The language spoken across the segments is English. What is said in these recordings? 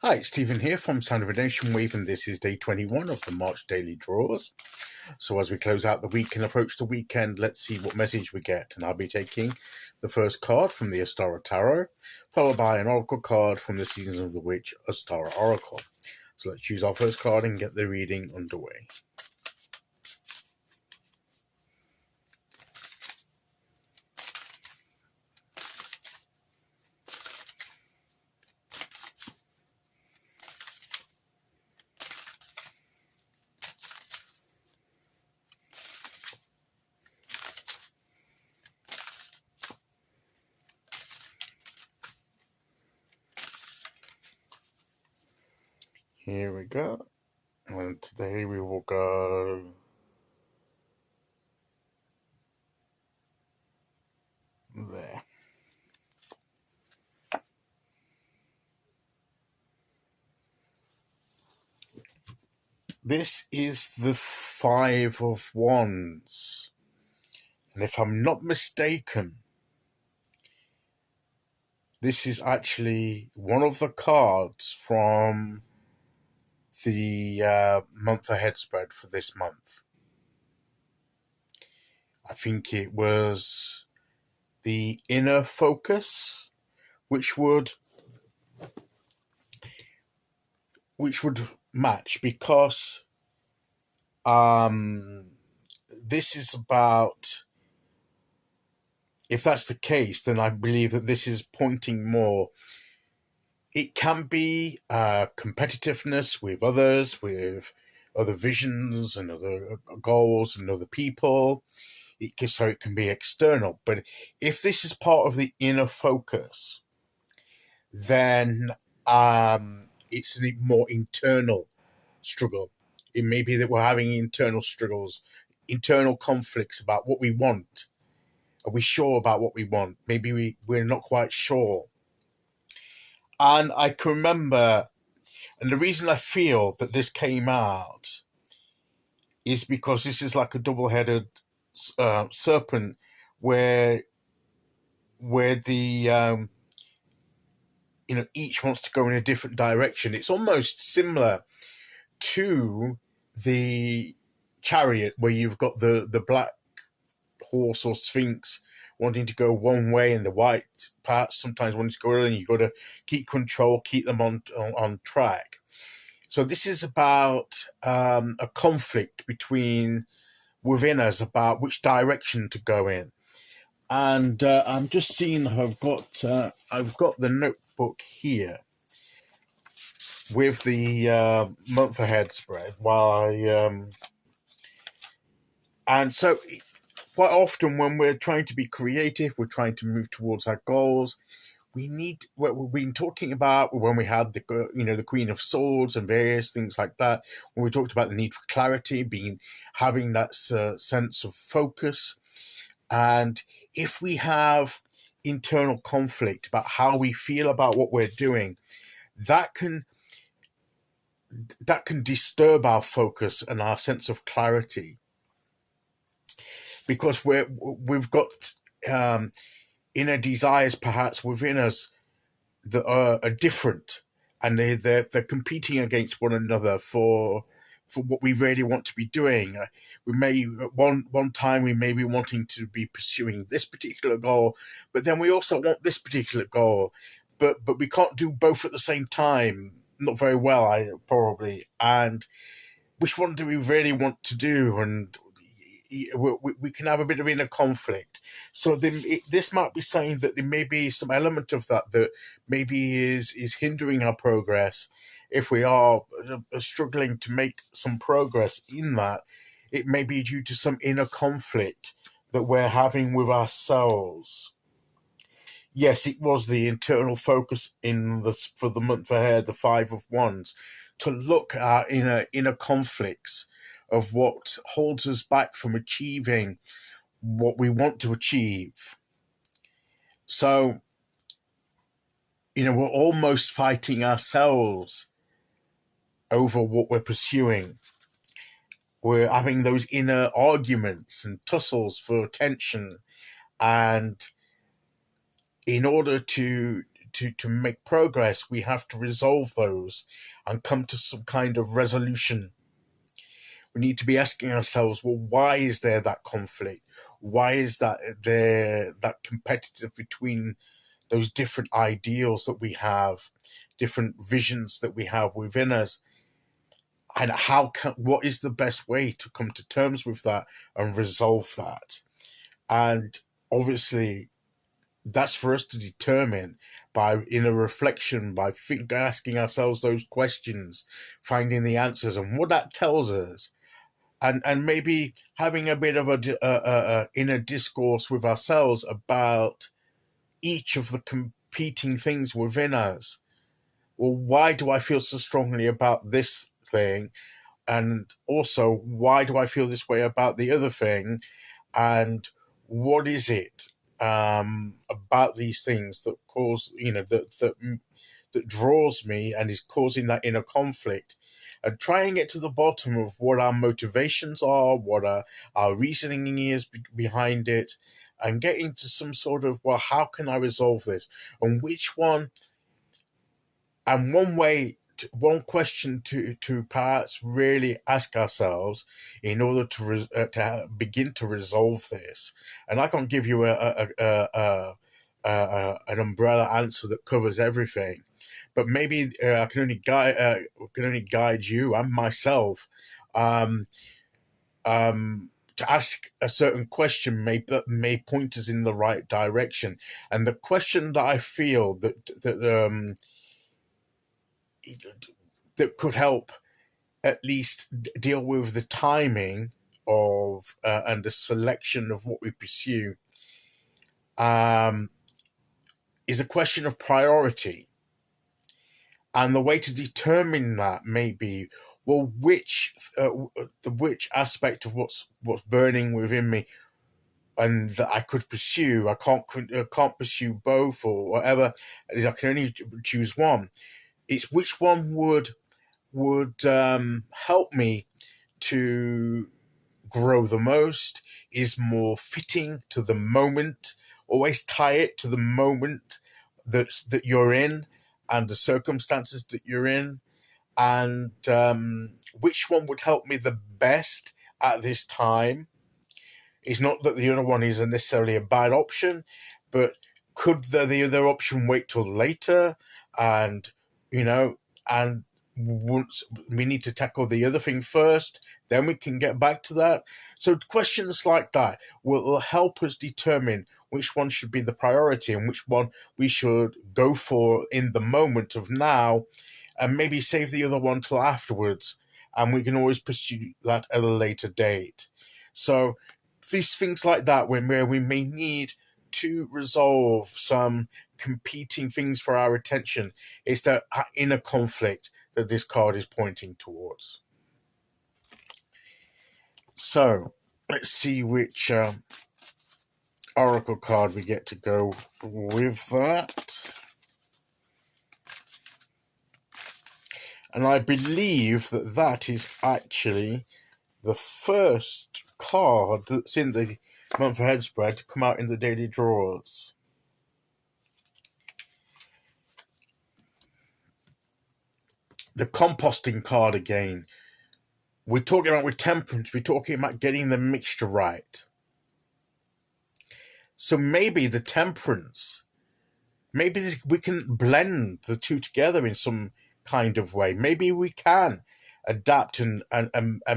Hi, it's Stephen here from Sound of Redemption Wave, and this is day 21 of the March daily draws. So as we close out the week and approach the weekend, let's see what message we get. And I'll be taking the first card from the Ostara Tarot, followed by an oracle card from the Seasons of the Witch Ostara Oracle. So let's choose our first card and get the reading underway. Here we go. And today we will go there. This is the Five of Wands. And if I'm not mistaken, this is actually one of the cards from the month ahead spread for this month. I think it was the inner focus, which would match, because this is about, if that's the case, then I believe that this is pointing more. It can be competitiveness with others, with other visions and other goals and other people. So it can be external. But if this is part of the inner focus, then it's a more internal struggle. It may be that we're having internal struggles, internal conflicts about what we want. Are we sure about what we want? Maybe we're not quite sure. And I can remember, and the reason I feel that this came out is because this is like a double-headed serpent, where the each wants to go in a different direction. It's almost similar to the Chariot, where you've got the black horse or sphinx wanting to go one way, and the white parts sometimes wanting to go other, and you've got to keep control, keep them on track. So this is about a conflict within us about which direction to go in. And I'm just seeing, I've got the notebook here with the month ahead spread. And so quite often when we're trying to be creative, we're trying to move towards our goals, what we've been talking about when we had the Queen of Swords and various things like that, when we talked about the need for clarity, having that sense of focus. And if we have internal conflict about how we feel about what we're doing, that can disturb our focus and our sense of clarity, because we've got inner desires perhaps within us that are different, and they're competing against one another for what we really want to be doing. We may one time we may be wanting to be pursuing this particular goal, but then we also want this particular goal, but we can't do both at the same time. Not very well, probably. And which one do we really want to do? And we can have a bit of inner conflict. So this might be saying that there may be some element of that maybe is hindering our progress. If we are struggling to make some progress in that, it may be due to some inner conflict that we're having with ourselves. Yes, it was the internal focus for the month ahead, the Five of Wands, to look at inner conflicts of what holds us back from achieving what we want to achieve. So, we're almost fighting ourselves over what we're pursuing. We're having those inner arguments and tussles for attention, and in order to to make progress, we have to resolve those and come to some kind of resolution. We need to be asking ourselves, well, why is there that conflict? Why is that competitive between those different ideals that we have, different visions that we have within us? And what is the best way to come to terms with that and resolve that? And obviously, that's for us to determine by in a reflection, by asking ourselves those questions, finding the answers, and what that tells us, and maybe having a bit of a inner discourse with ourselves about each of the competing things within us. Well, why do I feel so strongly about this thing? And also, why do I feel this way about the other thing? And what is it about these things that cause, that draws me and is causing that inner conflict? And try and get to the bottom of what our motivations are, what our reasoning is behind it, and get into some sort of, well, how can I resolve this? And which one? And one question to perhaps really ask ourselves in order to begin to resolve this. And I can't give you an umbrella answer that covers everything, but maybe I can only guide you and myself to ask a certain question may point us in the right direction. And the question that I feel that could help at least deal with the timing of and the selection of what we pursue is a question of priority. And the way to determine that may be, well, which aspect of what's burning within me and that I could pursue. I can't pursue both or whatever. I can only choose one. It's which one would help me to grow the most, is more fitting to the moment. Always tie it to the moment that you're in and the circumstances that you're in, and which one would help me the best at this time. It's not that the other one is necessarily a bad option, but could the other option wait till later? And and once we need to tackle the other thing first, then we can get back to that. So questions like that will help us determine which one should be the priority and which one we should go for in the moment of now, and maybe save the other one till afterwards. And we can always pursue that at a later date. So these things like that, where we may need to resolve some competing things for our attention, is that inner conflict that this card is pointing towards. So let's see which oracle card we get to go with that. And I believe that is actually the first card that's in the month ahead spread to come out in the daily draws. The composting card again. We're talking about with temperance, we're talking about getting the mixture right. So maybe the temperance, maybe we can blend the two together in some kind of way. Maybe we can adapt and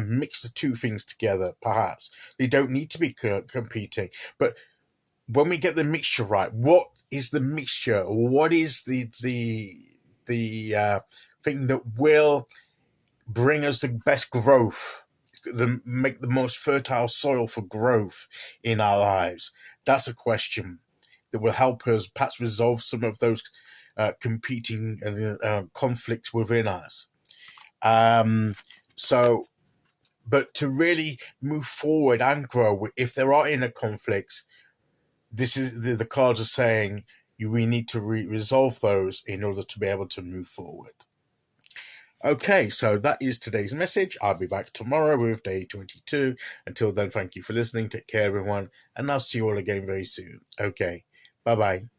mix the two things together, perhaps. They don't need to be competing. But when we get the mixture right, what is the mixture? What is the thing that will bring us the best growth, make the most fertile soil for growth in our lives? That's a question that will help us perhaps resolve some of those competing conflicts within us. But to really move forward and grow, if there are inner conflicts, this is the cards are saying we need to resolve those in order to be able to move forward. Okay, so that is today's message. I'll be back tomorrow with day 22. Until then, thank you for listening. Take care, everyone, and I'll see you all again very soon. Okay, bye-bye.